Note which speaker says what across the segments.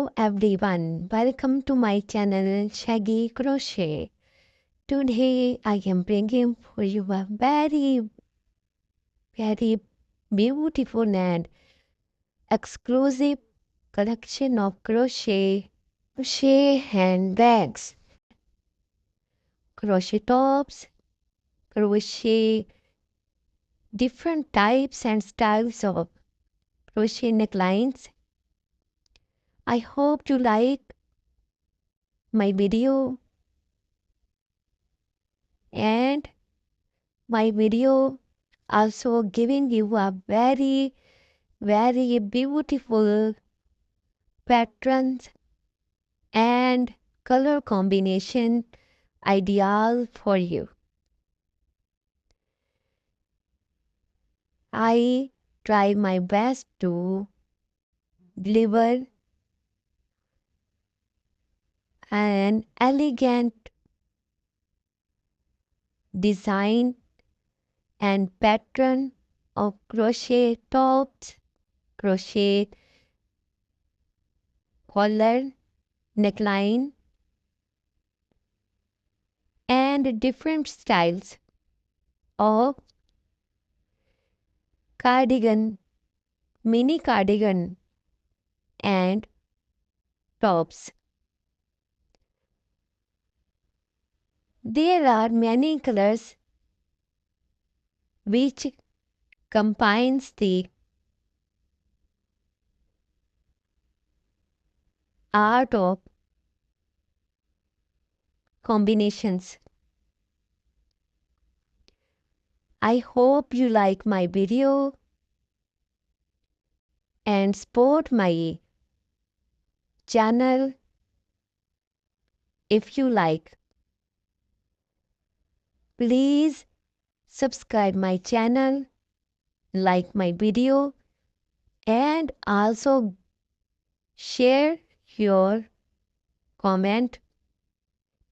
Speaker 1: Hello everyone, welcome to my channel Shaggy Crochet. Today I am bringing for you a very beautiful and exclusive collection of crochet handbags, crochet tops, crochet different types and styles of crochet necklines. I hope you like my video, and my video also giving you a very beautiful patterns and color combination ideal for you. I try my best to deliver an elegant design and pattern of crochet tops, crochet collar, neckline, and different styles of cardigan, mini cardigan, and tops. There are many colors which combines the art of combinations. I hope you like my video and support my channel if you like. Please subscribe my channel, like my video, and also share your comment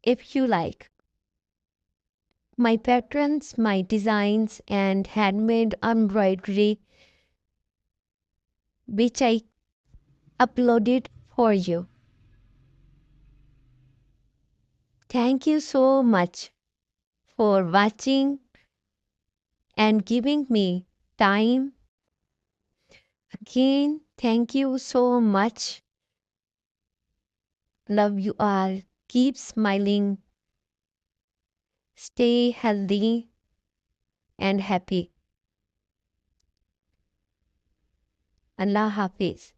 Speaker 1: if you like. My patterns, my designs and handmade embroidery which I uploaded for you. Thank you so much for watching and giving me time. Again, thank you so much. Love you all. Keep smiling. Stay healthy and happy. Allah Hafiz.